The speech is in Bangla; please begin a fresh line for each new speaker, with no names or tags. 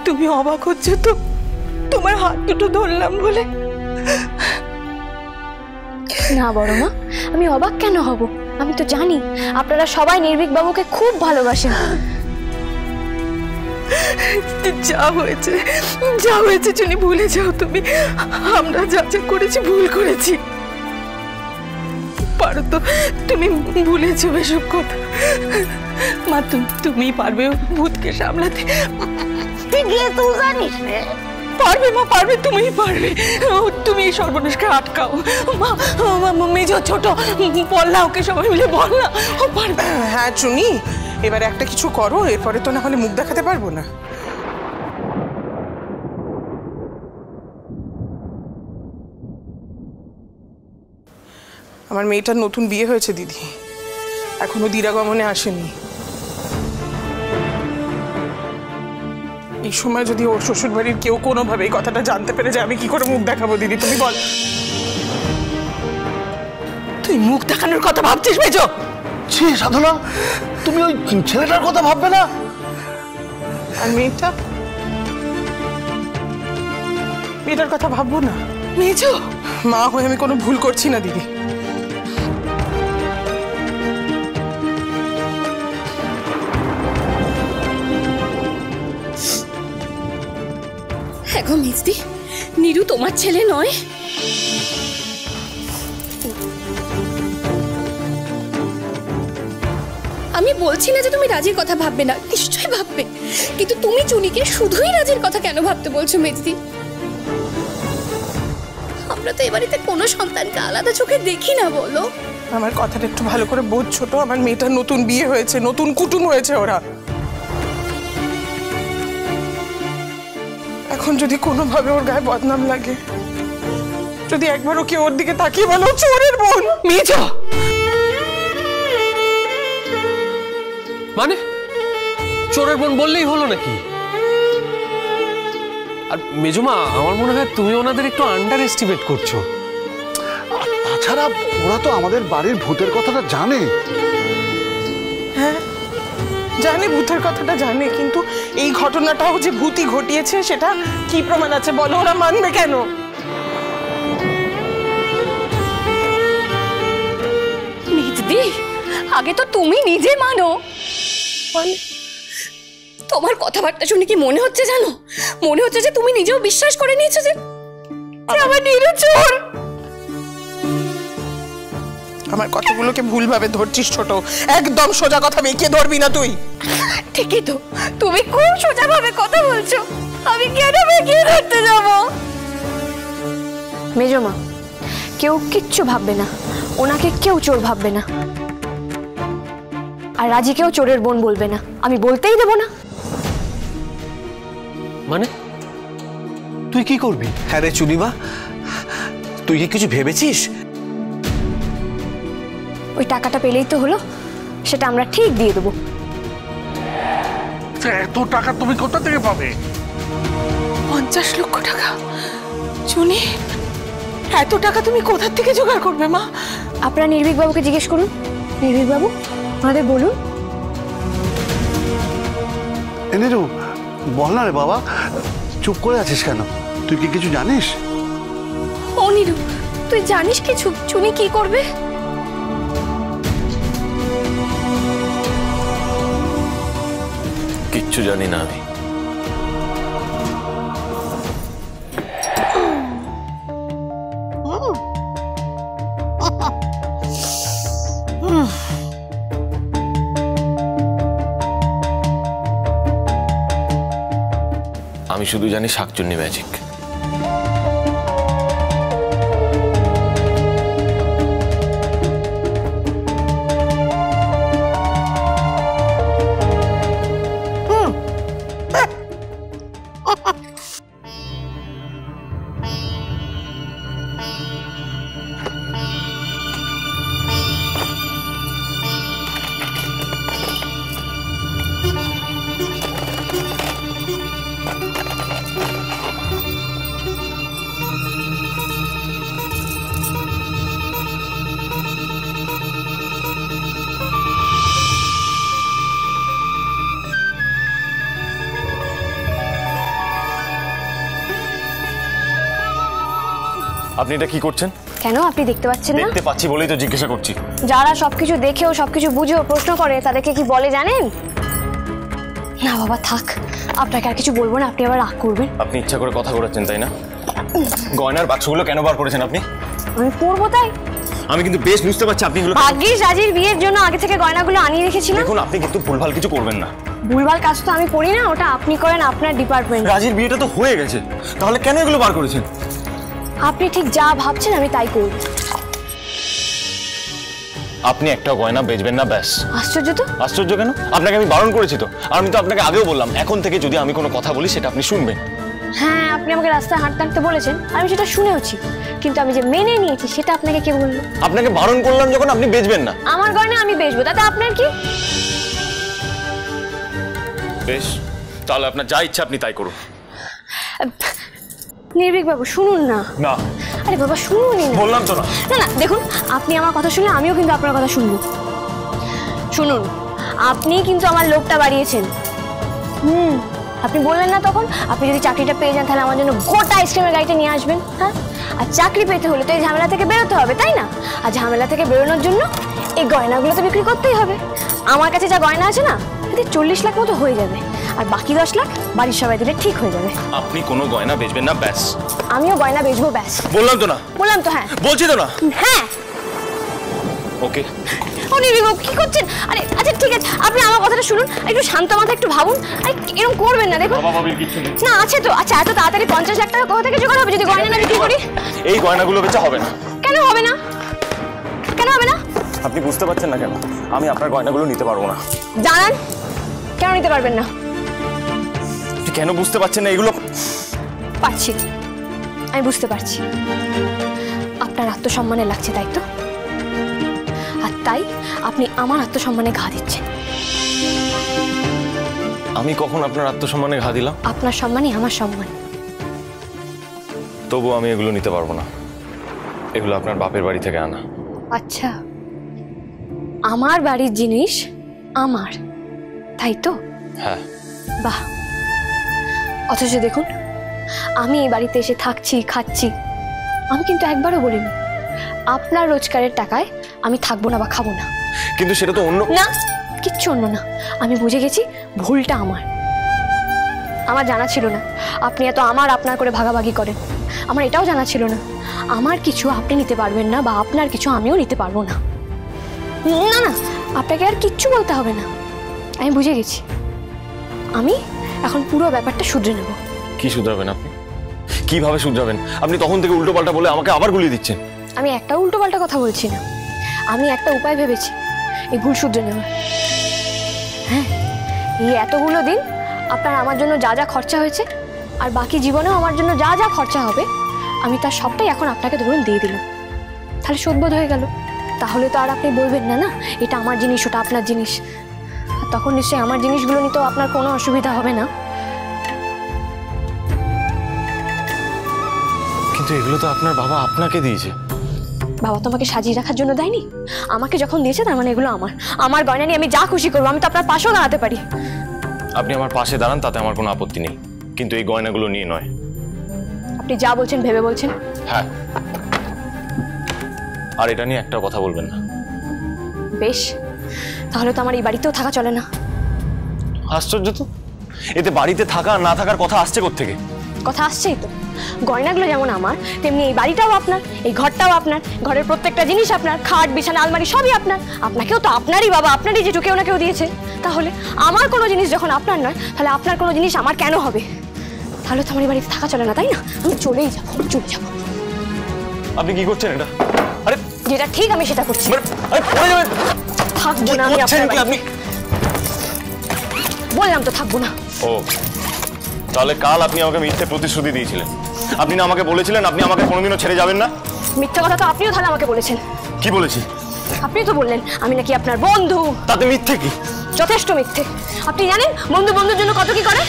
তুমি অবাক হচ্ছ তো তোমার হাত দুটো ধরলাম বলে?
না বড় মা, আমি অবাক কেন হব? আমি তো জানি আপনারা সবাই নির্ভীক বাবুকে খুব ভালোবাসেন।
যা হয়েছে চুনি ভুলে যাও তুমি। আমরা যা যা করেছি ভুল করেছি। পারো তো তুমি ভুলেছো এসব কথা। মা তুমি পারবে ভূতকে সামলাতে।
তুই জানিস রে?
পারবে মা, পারবে, তুমিই পারবে। তুমি এই সর্বনাশকে আটকাও মা। মেজ ছোট বল না, ওকে সবাই মিলে বল না, ও পারবে।
হ্যাঁ চুনি, এবারে একটা কিছু করো, এরপরে তো না হলে মুখ দেখাতে পারবো না। আমার মেয়েটার নতুন বিয়ে হয়েছে দিদি, এখনো দিরাগমনে আসেনি। এই সময় যদি ওর শ্বশুর বাড়ির কেউ কোনোভাবে এই কথাটা জানতে পেরে যায়, আমি কি করে মুখ দেখাবো দিদি, তুমি বল।
তুই মুখ দেখানোর কথা ভাবছিস মেজো?
ছি সাধনা, তুমি ওই ছেলেটার কথা ভাববে না?
আর মেয়েটার কথা ভাববো না?
মেজো
মা হয়ে আমি কোনো ভুল করছি না দিদি।
হ্যাঁ গো মিষ্টি, নীরু তোমার ছেলে নয়? আমি বলছি না যে তুমি রাজির কথা ভাববে না, নিশ্চয়ই ভাববে, কিন্তু তুমি চুনিকে শুধুই রাজির কথা কেন ভাবতে বলছো মেজদি? আমরা তো এ বাড়িতে কোনো সন্তানকে আলাদা চোখে দেখি না, বলো।
আমার কথাটা একটু ভালো করে বোঝ ছোট, আমার মেয়েটার নতুন বিয়ে হয়েছে, নতুন কুটুম হয়েছে ওরা। এখন যদি কোনোভাবে ওর গায়ে বদনাম লাগে, যদি একবারও কেউ ওর দিকে তাকিয়ে বলো চোরের বোন।
মেজো
মানে চোরের বোন বললেই হলো নাকি? আর মেজমা, আমার মনে হয় তুমি ওনাদের একটু আন্ডার এস্টিমেট করছো।
তাছাড়া ওরা তো আমাদের বাড়ির ভূতের কথাটা জানে।
হ্যাঁ জানে, ভূতের কথাটা জানে, কিন্তু এই ঘটনাটাও যে ভূতই ঘটিয়েছে সেটা কি প্রমাণ আছে বলো? ওরা মানবে কেন?
মিজদি, আগে তো তুমি নিজে মানো। তোমার কথাবার্তা শুনে কি মনে হচ্ছে জানো? মনে হচ্ছে যে তুমি নিজেও বিশ্বাস করে নিয়েছো যে আমার নীরু চোর।
আমার কথাগুলোকে ভুলভাবে ধরছিস ছোট, একদম সোজা কথা বেঁকে ধরবি না তুই।
ঠিকই তো, তুমি খুব সোজা ভাবে কথা বলছো, আমি কেন বেঁকে ধরতে যাবো?
মেজমা, কেউ কিচ্ছু ভাববে না, ওনাকে কেউ চোর ভাববে না, আর রাজিকেও চোরের বোন বলবে না, আমি বলতেই দেবো না।
মানে তুই কি করবি?
হ্যাঁ রে চুনিমা, তুই কি কিছু ভেবেছিস?
ওই টাকাটা পেলেই তো হলো, সেটা আমরা ঠিক দিয়ে দেবো।
এত টাকা তুমি কোথা থেকে পাবে?
50 লক্ষ টাকা? চুনি, এত টাকা তুমি কোথা থেকে জোগাড় করবে মা?
আপনারা নির্ভীক বাবুকে জিজ্ঞেস করুন। নির্ভীক বাবু, আমাদের বলুন।
নীরু, বল না রে বাবা, চুপ করে আছিস কেন? তুই কি কিছু জানিস?
ও নীরু, তুই জানিস কিছু চুনি কি করবে?
কিচ্ছু জানি না আমি। আমি শুধু জানি শাকচুন্নি ম্যাজিক। আপনি এটা কি করছেন?
কেন আপনি দেখতে পাচ্ছেন না?
দেখতে পাচ্ছি বলেই তো জিজ্ঞাসা করছি।
যারা সবকিছু দেখেও সবকিছু বুঝেও প্রশ্ন করে তাদেরকে কি বলে জানেন? না বাবা থাক, আপনাকে আর কিছু বলবো না, আপনি আবার রাগ করবেন।
আপনি ইচ্ছা করে কথা ঘোরাচ্ছেন তাই না? গয়নার বাক্সগুলো কেন বার করেছেন আপনি?
আমি পরবো তাই।
আমি কিন্তু বেশ বুঝতে পারছি আপনি এগুলো।
ভাগ্যিস রাজির বিয়ের জন্য আগে থেকে গয়নাগুলো আনিয়ে রেখেছিলাম।
দেখুন আপনি কিন্তু ভুলভাল কিছু করবেন না।
ভুলভাল কাজ তো আমি করি না, ওটা আপনি করেন আপনার ডিপার্টমেন্ট।
রাজির বিয়েটা তো হয়ে গেছে, তাহলে কেন এগুলো বার করেছেন?
আপনি ঠিক যা ভাবছেন আমি তাই করব।
আপনি একটা গয়না বেচবেন না, ব্যাস।
আশ্চর্য তো।
আশ্চর্য কেন? আপনাকে আমি বারণ করেছি তো। আর আমি তো আপনাকে আগেও বললাম, এখন থেকে যদি আমি কোনো কথা বলি সেটা আপনি শুনবেন।
হ্যাঁ, আপনি আমাকে রাস্তায় হাঁটতে হাঁটতে বলেছেন, আমি সেটা শুনেওছি, কিন্তু আমি যে মেনে নিয়েছি সেটা আপনাকে কে বললো?
আপনাকে বারণ করলাম যখন আপনি বেচবেন না।
আমার গয়না আমি বেচবো, তাতে আপনার কি?
বেশ, তাহলে আপনার যা ইচ্ছা আপনি তাই করুন।
নির্ভীক বাবু শুনুন না।
না।
আরে বাবা শুনুনই না।
বললাম তো না।
না না দেখুন, আপনি আমার কথা শুনলে আমিও কিন্তু আপনার কথা শুনবো। শুনুন, আপনি কিন্তু আমার লোভটা বাড়িয়েছেন। আপনি বললেন না তখন আপনি যদি চাকরিটা পেয়ে যান তাহলে আমার জন্য গোটা আইসক্রিমের গাড়িটা নিয়ে আসবেন। হ্যাঁ, আর চাকরি পেতে হলে তো এই ঝামেলা থেকে বেরোতে হবে, তাই না? আর ঝামেলা থেকে বেরোনোর জন্য এই গয়নাগুলো তো বিক্রি করতেই হবে। আমার কাছে যা গয়না আছে না, এতে 40 লাখ মতো হয়ে যাবে, আর বাকি 10 লাখ বাড়ির সবাই দিলে ঠিক হয়ে যাবে।
আপনি কোনো গয়না বেচবেন না, ব্যাস।
আমিও গয়না বেচবো, ব্যাস।
বললাম তো না।
বললাম তো। হ্যাঁ
বলছি তো না।
হ্যাঁ।
ওকে।
কি করছেন? আরে আচ্ছা ঠিক আছে, আপনি আমার কথাটা শুনুন, একটু শান্ত মাথায় একটু ভাবুন। আরে এরকম করবেন না, দেখুন না আছে তো। আচ্ছা এত তাড়াতাড়ি 50 লাখ টাকা কোথা থেকে জোগাড় হবে যদি গয়না না বিক্রি করি?
এই গয়নাগুলো বেচা হবে না।
কেন হবে না? কেন হবে না?
আপনি বুঝতে পারছেন না কেন? আমি আপনার গয়নাগুলো নিতে পারবো না।
জানান কেন নিতে পারবেন না?
আপনি কেন বুঝতে পারছেন না? এগুলো
পারছি, আমি বুঝতে পারছি। আপনার আত্মসম্মানে লাগছে তাই তো, আর তাই আপনি আমার আত্মসম্মানে ঘা দিচ্ছেন।
আমি কখন আপনার আত্মসম্মানে ঘা দিলাম?
আপনার সম্মানই আমার সম্মান।
তবু আমি এগুলো নিতে পারবো না, এগুলো আপনার বাপের বাড়ি থেকে আনা।
আচ্ছা, আমার বাড়ির জিনিস আমার, তাই তো?
হ্যাঁ।
বাহ। অথচ দেখুন, আমি এই বাড়িতে এসে থাকছি, খাচ্ছি, আমি কিন্তু একবারও বলিনি আপনার রোজগারের টাকায় আমি থাকবো না বা খাবো না।
কিন্তু সেটা তো অন্য
না, কিচ্ছু অন্য না। আমি বুঝে গেছি ভুলটা আমার। আমার জানা ছিল না আপনি এত আমার আপনার করে ভাগাভাগি করেন। আমার এটাও জানা ছিল না আমার কিছু আপনি নিতে পারবেন না বা আপনার কিছু আমিও নিতে পারবো না। না না, আপনাকে আর কিচ্ছু বলতে হবে না, আমি বুঝে গেছি। আমি এখন পুরো ব্যাপারটা শুধরে নেব।
কি শুধরাবেন আপনি? কিভাবে শুধরাবেন? আপনি তখন থেকে উল্টো পাল্টা বলে আমাকে আবার গুলিয়ে দিচ্ছেন।
আমি একটা উল্টো পাল্টা কথা বলছি না, আমি একটা উপায় ভেবেছি এই ভুল শুধরে নেওয়ার। হ্যাঁ, এই এতগুলো দিন আপনার আমার জন্য যা যা খরচা হয়েছে আর বাকি জীবনেও আমার জন্য যা যা খরচা হবে, আমি তার সবটাই এখন আপনাকে ধরুন দিয়ে দিলাম। তাহলে শোধবোধ হয়ে গেল। তাহলে তো আর আপনি বলবেন না না এটা আমার জিনিস ওটা আপনার জিনিস। তখন নিশ্চয়ই আমার জিনিসগুলো নিতেও আপনার কোনো অসুবিধা হবে না।
কিন্তু এগুলো তো আপনার বাবা আপনাকে দিয়েছে।
বাবা তো আমাকে সাজিয়ে রাখার জন্য দেয়নি, আমাকে যখন দিয়েছে তার মানে এগুলো আমার। আমার গয়না নিয়ে আমি যা খুশি করবো, আমি তো আপনার পাশেও দাঁড়াতে পারি।
আপনি আমার পাশে দাঁড়ান, তাতে আমার কোনো আপত্তি নেই, কিন্তু এই গয়নাগুলো নিয়ে নয়।
আপনি যা বলছেন ভেবে বলছেন?
হ্যাঁ। আর এটা নিয়ে একটা কথা বলবেন না।
বেশ, তাহলে তো আমার এই বাড়িতেও থাকা চলে না।
আশ্চর্য তো, এতে বাড়িতে থাকা না থাকার কথা আসছে কোত্থেকে?
কথা আসছেই তো। গয়নাগুলো যেমন আমার, তেমনি এই বাড়িটাও আপনার, এই ঘরটাও আপনার, ঘরের প্রত্যেকটা জিনিস আপনার, খাট বিছানা আলমারি সবই আপনার। আপনাকেও তো আপনারই বাবা, আপনারই যেটু কেউ না কেউ দিয়েছে। তাহলে আমার কোনো জিনিস যখন আপনার নয়, তাহলে আপনার কোনো জিনিস আমার কেন হবে? তাহলে তো আমার এই বাড়িতে থাকা চলে না, তাই না? আমি চলেই যাবো, চলে যাবো।
আপনি কি করছেন এটা? আরে
যেটা ঠিক আমি সেটা করছি।
আরে পড়ে যাবেন।
থাকবো না আমি আপনার বাড়িতে।
আপনি
বললাম তো থাকবো না।
ও, তাহলে কাল আপনি আমাকে মিথ্যে প্রতিশ্রুতি দিয়েছিলেন। আপনি না আমাকে বলেছিলেন আপনি আমাকে কোনোদিনও ছেড়ে যাবেন না?
মিথ্যা কথা তো আপনিও তাহলে আমাকে বলেছেন।
কি বলেছি?
আপনি তো বললেন আমি নাকি আপনার বন্ধু।
তাতে মিথ্যে কি?
যথেষ্ট মিথ্যে। আপনি জানেন বন্ধু বন্ধুর জন্য কত কি করে?